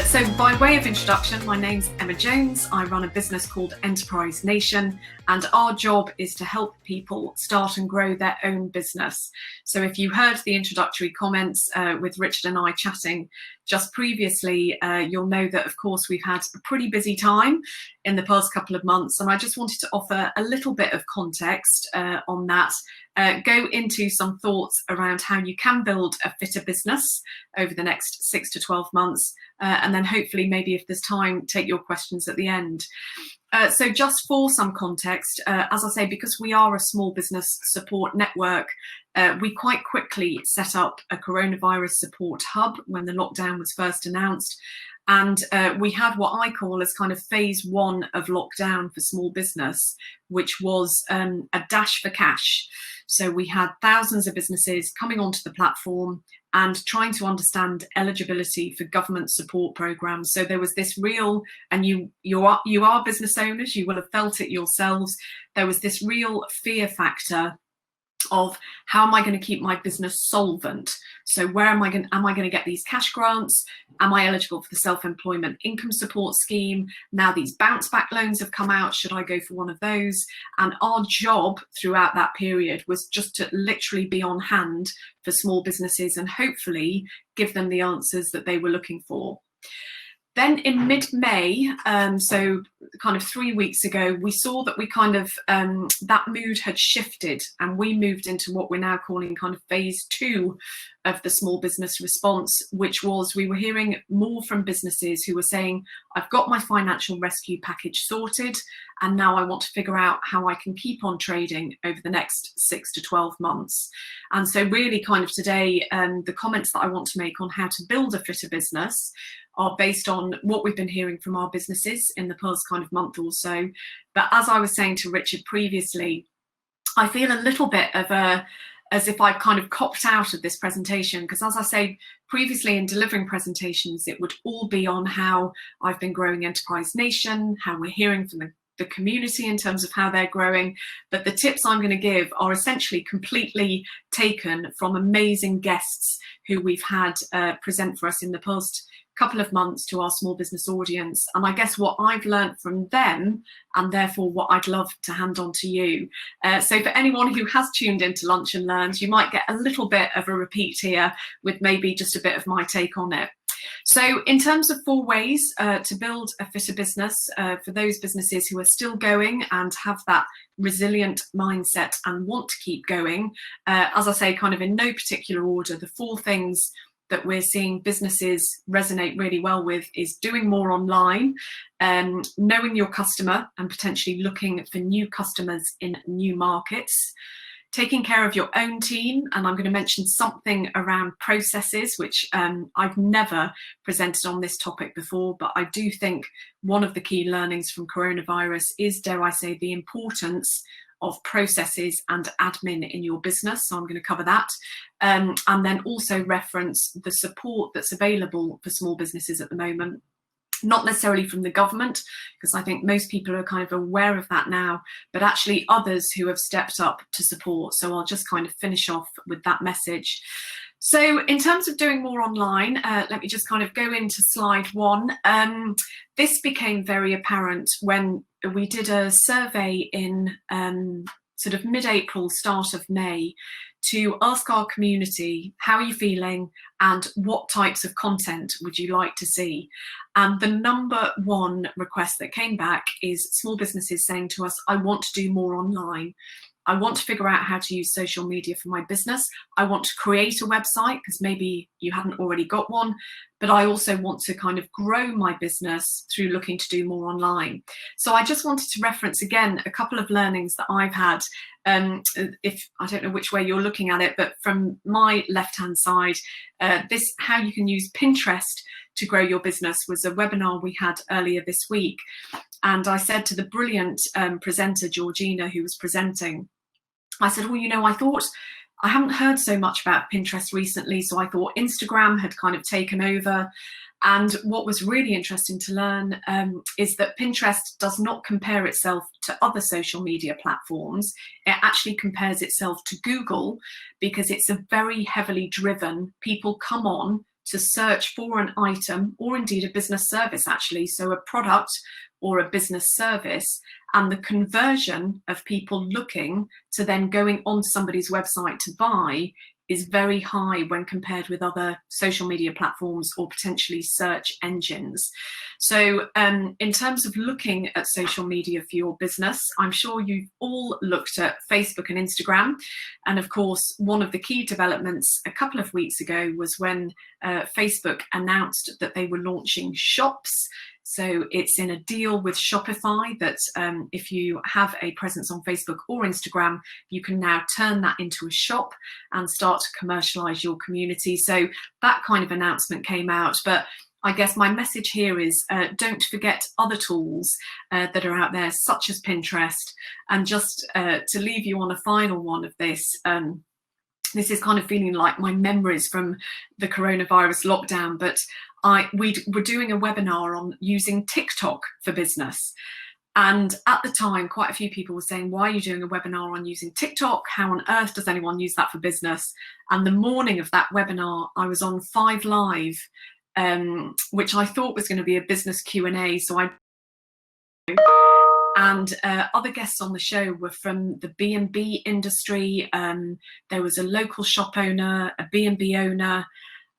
So by way of introduction, my name's Emma Jones. I run a business called Enterprise Nation, and our job is to help people start and grow their own business. So if you heard the introductory comments with Richard and I chatting just previously, you'll know that, of course, we've had a pretty busy time in the past couple of months, and I just wanted to offer a little bit of context on that. Go into some thoughts around how you can build a fitter business over the next 6 to 12 months, and then hopefully maybe if there's time, take your questions at the end. So just for some context, as I say, because we are a small business support network, we quite quickly set up a coronavirus support hub when the lockdown was first announced. And we had what I call as kind of phase one of lockdown for small business, which was a dash for cash. So we had thousands of businesses coming onto the platform and trying to understand eligibility for government support programs. So there was this real, and you are business owners, you will have felt it yourselves, there was this real fear factor of how am I going to keep my business solvent? So where am I going to get these cash grants? Am I eligible for the self-employment income support scheme? Now these bounce back loans have come out. Should I go for one of those? And our job throughout that period was just to literally be on hand for small businesses and hopefully give them the answers that they were looking for. Then in mid-May, so kind of 3 weeks ago, we saw that we kind of, that mood had shifted and we moved into what we're now calling kind of phase two of the small business response, which was we were hearing more from businesses who were saying, I've got my financial rescue package sorted, and now I want to figure out how I can keep on trading over the next 6 to 12 months. And so really kind of today, the comments that I want to make on how to build a fitter business are based on what we've been hearing from our businesses in the past kind of month or so. But as I was saying to Richard previously, I feel a little bit of as if I've kind of copped out of this presentation, because as I say previously in delivering presentations, it would all be on how I've been growing Enterprise Nation, how we're hearing from the community in terms of how they're growing. But the tips I'm going to give are essentially completely taken from amazing guests who we've had present for us in the past couple of months to our small business audience. And I guess what I've learned from them, and therefore what I'd love to hand on to you. So for anyone who has tuned into Lunch and Learns, you might get a little bit of a repeat here with maybe just a bit of my take on it. So in terms of 4 ways to build a fitter business for those businesses who are still going and have that resilient mindset and want to keep going, as I say, kind of in no particular order, the 4 things that we're seeing businesses resonate really well with is doing more online, knowing your customer and potentially looking for new customers in new markets, taking care of your own team, and I'm going to mention something around processes, which I've never presented on this topic before, but I do think one of the key learnings from coronavirus is, dare I say, the importance of processes and admin in your business. So I'm going to cover that. And then also reference the support that's available for small businesses at the moment. Not necessarily from the government, because I think most people are kind of aware of that now, but actually others who have stepped up to support. So I'll just kind of finish off with that message. So in terms of doing more online, let me just kind of go into slide 1. This became very apparent when we did a survey in sort of mid-April, start of May, to ask our community, how are you feeling and what types of content would you like to see? And the number 1 request that came back is small businesses saying to us, I want to do more online. I want to figure out how to use social media for my business. I want to create a website because maybe you haven't already got one, but I also want to kind of grow my business through looking to do more online. So I just wanted to reference again a couple of learnings that I've had. If I don't know which way you're looking at it, but from my left-hand side, this how you can use Pinterest to grow your business was a webinar we had earlier this week. And I said to the brilliant presenter, Georgina, who was presenting, I said, well, you know, I thought I haven't heard so much about Pinterest recently, so I thought Instagram had kind of taken over. And what was really interesting to learn is that Pinterest does not compare itself to other social media platforms. It actually compares itself to Google because it's a very heavily driven, people come on to search for an item or indeed a business service, actually, so a product or a business service, and the conversion of people looking to then going on somebody's website to buy is very high when compared with other social media platforms or potentially search engines. So in terms of looking at social media for your business, I'm sure you've all looked at Facebook and Instagram. And of course, one of the key developments a couple of weeks ago was when Facebook announced that they were launching shops. So it's in a deal with Shopify that if you have a presence on Facebook or Instagram, you can now turn that into a shop and start to commercialize your community. So that kind of announcement came out. But I guess my message here is don't forget other tools that are out there, such as Pinterest. And just to leave you on a final one of this, this is kind of feeling like my memories from the coronavirus lockdown, but we were doing a webinar on using TikTok for business. And at the time, quite a few people were saying, why are you doing a webinar on using TikTok? How on earth does anyone use that for business? And the morning of that webinar, I was on 5 Live, which I thought was going to be a business Q&A. And other guests on the show were from the B&B industry. There was a local shop owner, a B&B owner,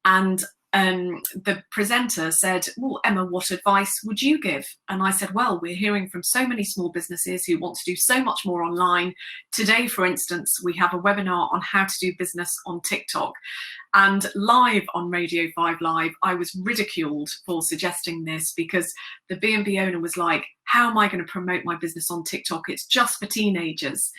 and the presenter said, well, Emma, what advice would you give? And I said, well, we're hearing from so many small businesses who want to do so much more online. Today, for instance, we have a webinar on how to do business on TikTok. And live on Radio 5 Live, I was ridiculed for suggesting this because the B&B owner was like, how am I going to promote my business on TikTok? It's just for teenagers.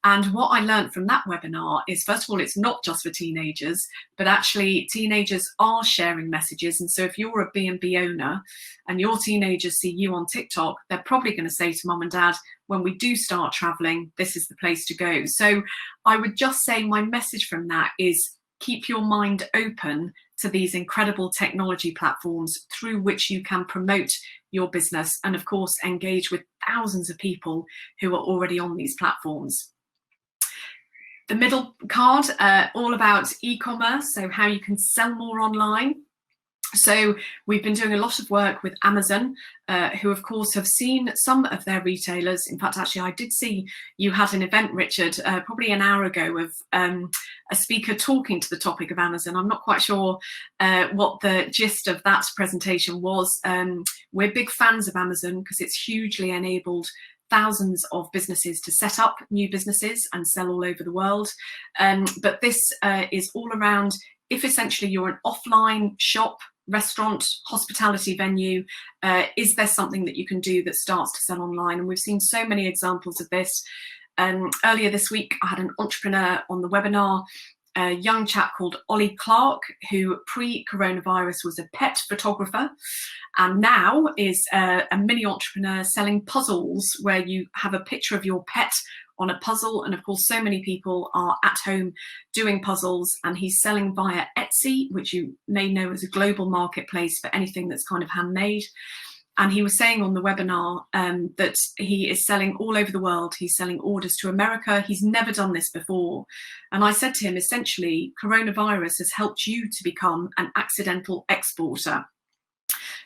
And what I learned from that webinar is, first of all, it's not just for teenagers, but actually teenagers are sharing messages. And so if you're a B&B owner and your teenagers see you on TikTok, they're probably going to say to mum and dad, when we do start traveling, this is the place to go. So I would just say my message from that is keep your mind open to these incredible technology platforms through which you can promote your business and, of course, engage with thousands of people who are already on these platforms. The middle card, all about e-commerce, so how you can sell more online. So we've been doing a lot of work with Amazon, who of course have seen some of their retailers. In fact, actually, I did see you had an event, Richard, probably an hour ago, of a speaker talking to the topic of Amazon. I'm not quite sure what the gist of that presentation was. We're big fans of Amazon because it's hugely enabled thousands of businesses to set up new businesses and sell all over the world. But this is all around, if essentially you're an offline shop, restaurant, hospitality venue, is there something that you can do that starts to sell online? And we've seen so many examples of this. Earlier this week, I had an entrepreneur on the webinar, a young chap called Ollie Clark, who pre-coronavirus was a pet photographer and now is a mini entrepreneur selling puzzles where you have a picture of your pet on a puzzle. And of course, so many people are at home doing puzzles, and he's selling via Etsy, which you may know as a global marketplace for anything that's kind of handmade. And he was saying on the webinar that he is selling all over the world. He's selling orders to America. He's never done this before. And I said to him, essentially, coronavirus has helped you to become an accidental exporter.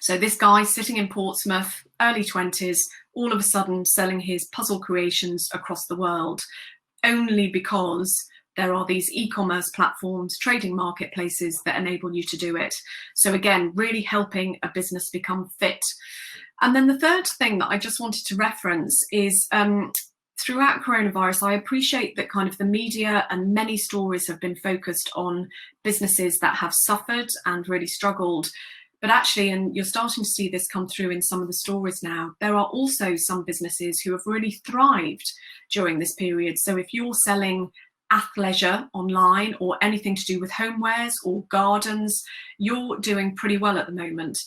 So this guy sitting in Portsmouth, early 20s, all of a sudden selling his puzzle creations across the world, only because there are these e-commerce platforms, trading marketplaces that enable you to do it. So again, really helping a business become fit. And then the third thing that I just wanted to reference is throughout coronavirus, I appreciate that kind of the media and many stories have been focused on businesses that have suffered and really struggled. But actually, and you're starting to see this come through in some of the stories now, there are also some businesses who have really thrived during this period. So if you're selling athleisure online or anything to do with homewares or gardens, you're doing pretty well at the moment.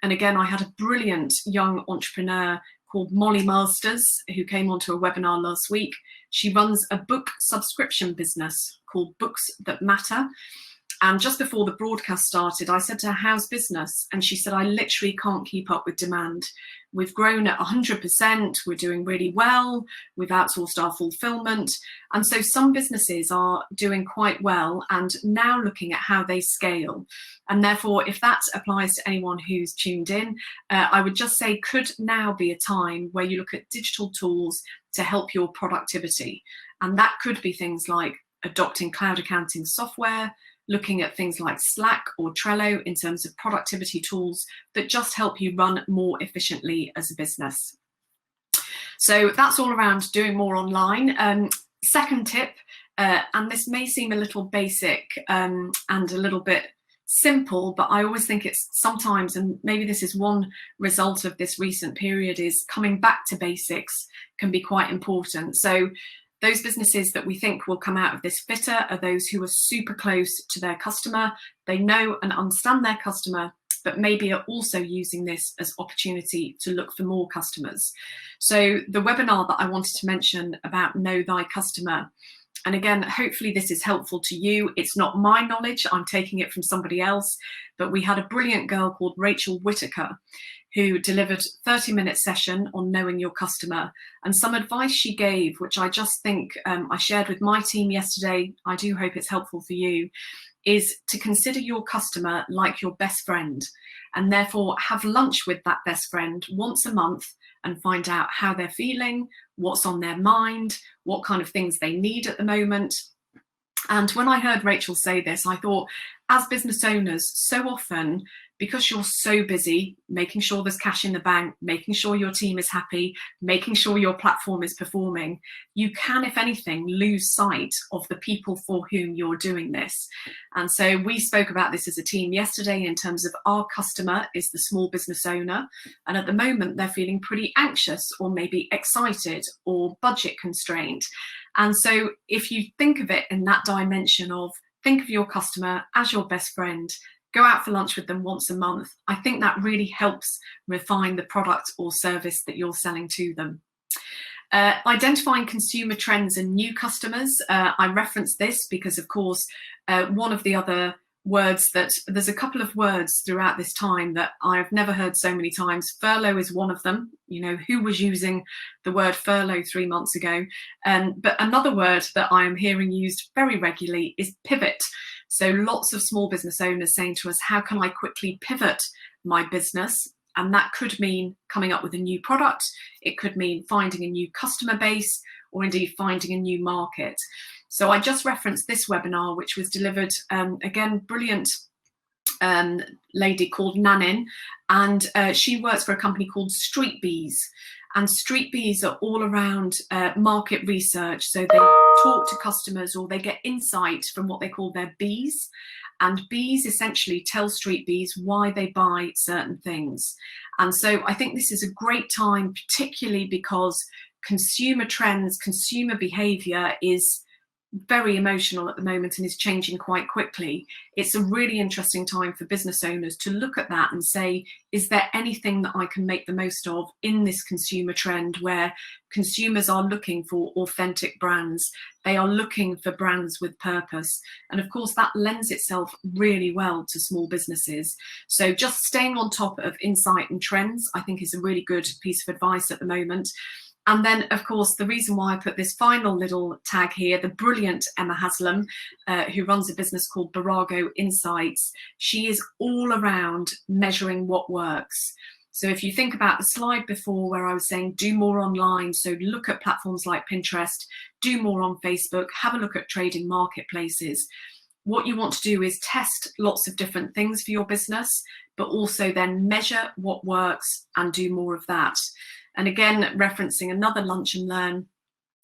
And again, I had a brilliant young entrepreneur called Molly Masters who came onto a webinar last week. She runs a book subscription business called Books That Matter. And just before the broadcast started, I said to her, how's business? And she said, I literally can't keep up with demand. We've grown at 100%. We're doing really well. We've outsourced our fulfillment. And so some businesses are doing quite well and now looking at how they scale. And therefore, if that applies to anyone who's tuned in, I would just say could now be a time where you look at digital tools to help your productivity. And that could be things like adopting cloud accounting software, looking at things like Slack or Trello in terms of productivity tools that just help you run more efficiently as a business. So that's all around doing more online. Second tip, and this may seem a little basic and a little bit simple, but I always think it's sometimes, and maybe this is one result of this recent period, is coming back to basics can be quite important. So those businesses that we think will come out of this fitter are those who are super close to their customer. They know and understand their customer, but maybe are also using this as opportunity to look for more customers. So the webinar that I wanted to mention about Know Thy Customer, and again, hopefully this is helpful to you. It's not my knowledge, I'm taking it from somebody else, but we had a brilliant girl called Rachel Whitaker who delivered a 30-minute session on knowing your customer, and some advice she gave, which I just think I shared with my team yesterday, I do hope it's helpful for you, is to consider your customer like your best friend, and therefore have lunch with that best friend once a month and find out how they're feeling, what's on their mind, what kind of things they need at the moment. And when I heard Rachel say this, I thought, as business owners, so often, because you're so busy making sure there's cash in the bank, making sure your team is happy, making sure your platform is performing, you can, if anything, lose sight of the people for whom you're doing this. And so we spoke about this as a team yesterday in terms of our customer is the small business owner. And at the moment, they're feeling pretty anxious or maybe excited or budget constrained. And so if you think of it in that dimension of think of your customer as your best friend, go out for lunch with them once a month, I think that really helps refine the product or service that you're selling to them. Identifying consumer trends and new customers. I reference this because, of course, one of the other words that there's a couple of words throughout this time that I've never heard so many times. Furlough is one of them. You know, who was using the word furlough 3 months ago? But another word that I am hearing used very regularly is pivot. So lots of small business owners saying to us, how can I quickly pivot my business? And that could mean coming up with a new product. It could mean finding a new customer base, or indeed finding a new market. So I just referenced this webinar, which was delivered, again, brilliant lady called Nanin, and she works for a company called Street Bees. And Street Bees are all around market research. So they talk to customers or they get insight from what they call their bees. And bees essentially tell Street Bees why they buy certain things. And so I think this is a great time, particularly because consumer trends, consumer behavior is very emotional at the moment and is changing quite quickly. It's a really interesting time for business owners to look at that and say, is there anything that I can make the most of in this consumer trend where consumers are looking for authentic brands? They are looking for brands with purpose. And of course, that lends itself really well to small businesses. So just staying on top of insight and trends, I think, is a really good piece of advice at the moment. And then, of course, the reason why I put this final little tag here, the brilliant Emma Haslam, who runs a business called Barago Insights, she is all around measuring what works. So if you think about the slide before where I was saying do more online, so look at platforms like Pinterest, do more on Facebook, have a look at trading marketplaces. What you want to do is test lots of different things for your business, but also then measure what works and do more of that. And again, referencing another Lunch and Learn,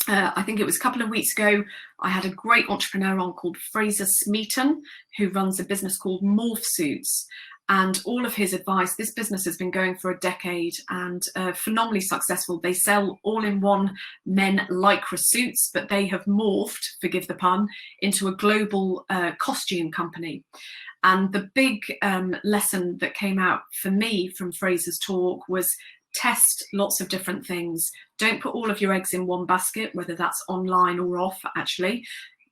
I think it was a couple of weeks ago, I had a great entrepreneur on called Fraser Smeaton, who runs a business called Morph Suits. And all of his advice, this business has been going for a decade and phenomenally successful. They sell all-in-one men lycra suits, but they have morphed, forgive the pun, into a global costume company. And the big lesson that came out for me from Fraser's talk was test lots of different things. Don't put all of your eggs in one basket, whether that's online or off, actually.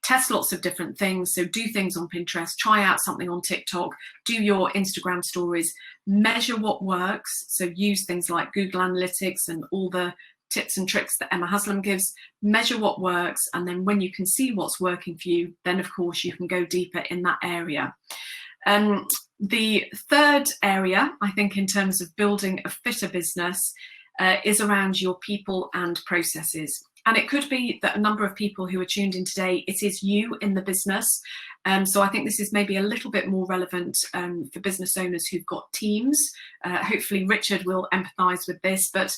test lots of different things. So do things on Pinterest, try out something on TikTok, do your Instagram stories, measure what works. So use things like Google Analytics and all the tips and tricks that Emma Haslam gives, measure what works. And then when you can see what's working for you, then of course you can go deeper in that area. The third area, I think, in terms of building a fitter business is around your people and processes. And it could be that a number of people who are tuned in today, it is you in the business. So I think this is maybe a little bit more relevant for business owners who've got teams. Hopefully Richard will empathise with this, but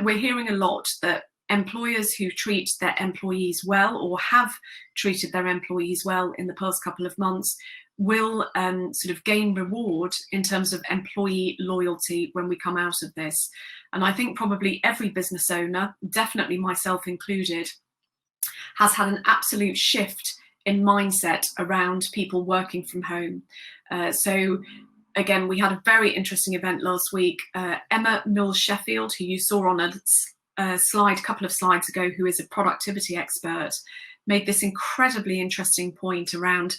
we're hearing a lot that employers who treat their employees well or have treated their employees well in the past couple of months will sort of gain reward in terms of employee loyalty when we come out of this. And I think probably every business owner, definitely myself included, has had an absolute shift in mindset around people working from home. So again, we had a very interesting event last week. Emma Mills Sheffield, who you saw on a slide a couple of slides ago, who is a productivity expert, made this incredibly interesting point around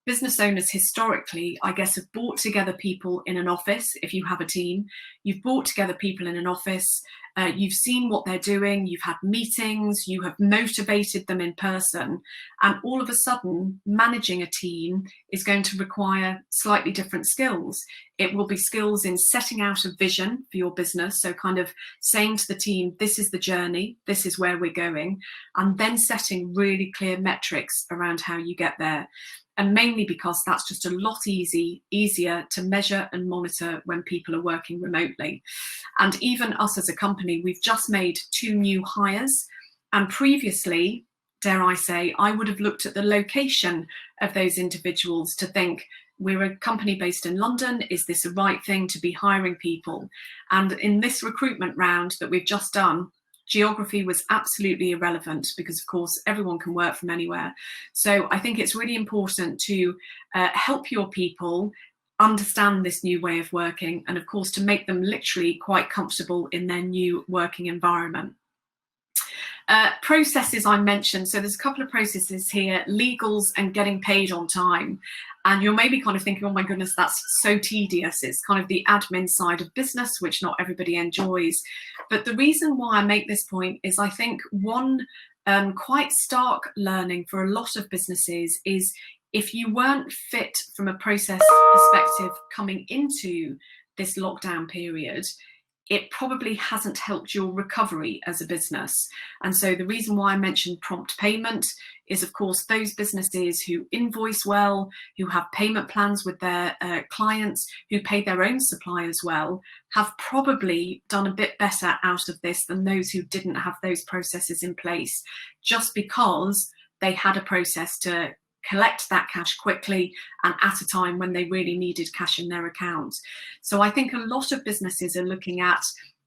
business owners historically, I guess, have brought together people in an office. If you have a team, you've brought together people in an office, you've seen what they're doing, you've had meetings, you have motivated them in person, and all of a sudden managing a team is going to require slightly different skills. It will be skills in setting out a vision for your business, so kind of saying to the team, this is the journey, this is where we're going, and then setting really clear metrics around how you get there. And mainly because that's just a lot easier to measure and monitor when people are working remotely. And even us as a company, we've just made 2 new hires. And previously, dare I say, I would have looked at the location of those individuals to think, we're a company based in London, is this the right thing to be hiring people? And in this recruitment round that we've just done, geography was absolutely irrelevant because, of course, everyone can work from anywhere. So I think it's really important to help your people understand this new way of working and, of course, to make them literally quite comfortable in their new working environment. Processes I mentioned, so there's a couple of processes here, legals and getting paid on time. And you're maybe kind of thinking, oh my goodness, that's so tedious. It's kind of the admin side of business, which not everybody enjoys. But the reason why I make this point is I think one quite stark learning for a lot of businesses is if you weren't fit from a process perspective coming into this lockdown period, it probably hasn't helped your recovery as a business. And so the reason why I mentioned prompt payment is, of course, those businesses who invoice well, who have payment plans with their clients, who pay their own suppliers well, have probably done a bit better out of this than those who didn't have those processes in place, just because they had a process to collect that cash quickly and at a time when they really needed cash in their account. So I think a lot of businesses are looking at,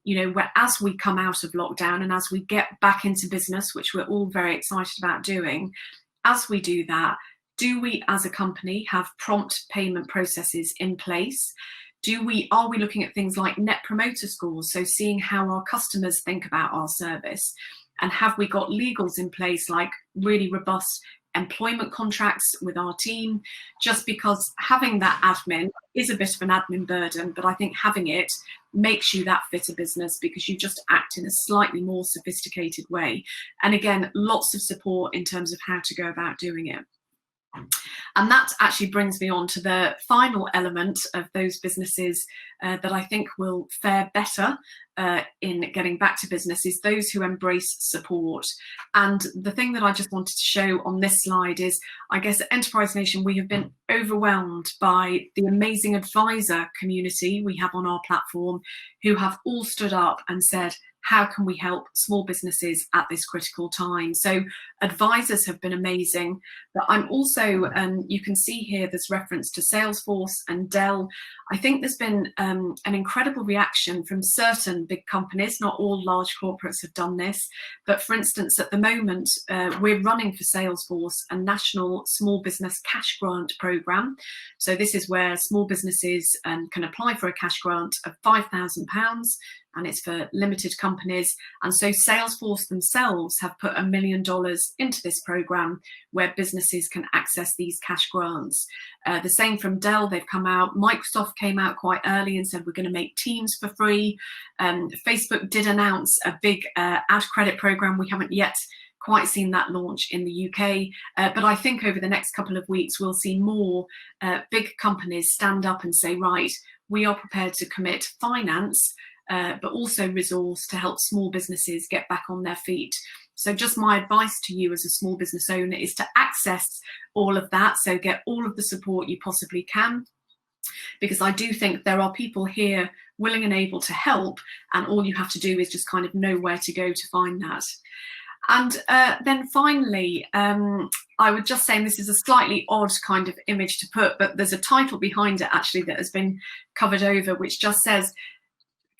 where as we come out of lockdown and as we get back into business, which we're all very excited about doing, as we do that, do we as a company have prompt payment processes in place? Are we looking at things like net promoter scores, so seeing how our customers think about our service? And have we got legals in place, like really robust employment contracts with our team? Just because having that admin is a bit of an admin burden, but I think having it makes you that fitter business because you just act in a slightly more sophisticated way. And again, lots of support in terms of how to go about doing it. And that actually brings me on to the final element of those businesses that I think will fare better in getting back to business is those who embrace support. And the thing that I just wanted to show on this slide is, I guess at Enterprise Nation, we have been overwhelmed by the amazing advisor community we have on our platform who have all stood up and said, how can we help small businesses at this critical time? So advisors have been amazing, but I'm also, you can see here there's reference to Salesforce and Dell. I think there's been an incredible reaction from certain big companies. Not all large corporates have done this, but for instance, at the moment, we're running for Salesforce a national small business cash grant program. So this is where small businesses can apply for a cash grant of £5,000 and it's for limited companies. And so Salesforce themselves have put $1 million into this program where businesses can access these cash grants. The same from Dell, they've come out. Microsoft came out quite early and said, we're going to make Teams for free. Facebook did announce a big ad credit program. We haven't yet quite seen that launch in the UK, but I think over the next couple of weeks we'll see more big companies stand up and say, right, we are prepared to commit finance, but also resource to help small businesses get back on their feet. So just my advice to you as a small business owner is to access all of that, so get all of the support you possibly can, because I do think there are people here willing and able to help, and all you have to do is just kind of know where to go to find that. And then finally, I would just say, and this is a slightly odd kind of image to put, but there's a title behind it actually that has been covered over, which just says,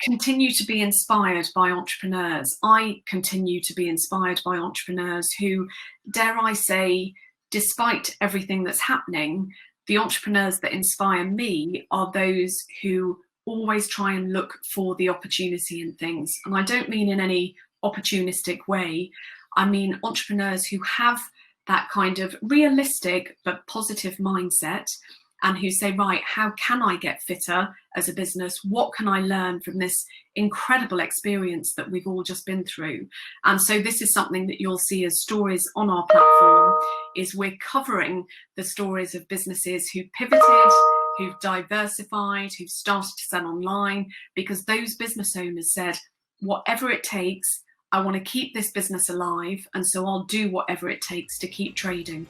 continue to be inspired by entrepreneurs. I continue to be inspired by entrepreneurs who, dare I say, despite everything that's happening, the entrepreneurs that inspire me are those who always try and look for the opportunity in things. And I don't mean in any opportunistic way. I mean entrepreneurs who have that kind of realistic but positive mindset, and who say, right, how can I get fitter as a business? What can I learn from this incredible experience that we've all just been through? And so this is something that you'll see as stories on our platform, is we're covering the stories of businesses who pivoted, who've diversified, who've started to sell online, because those business owners said, whatever it takes, I want to keep this business alive, and so I'll do whatever it takes to keep trading.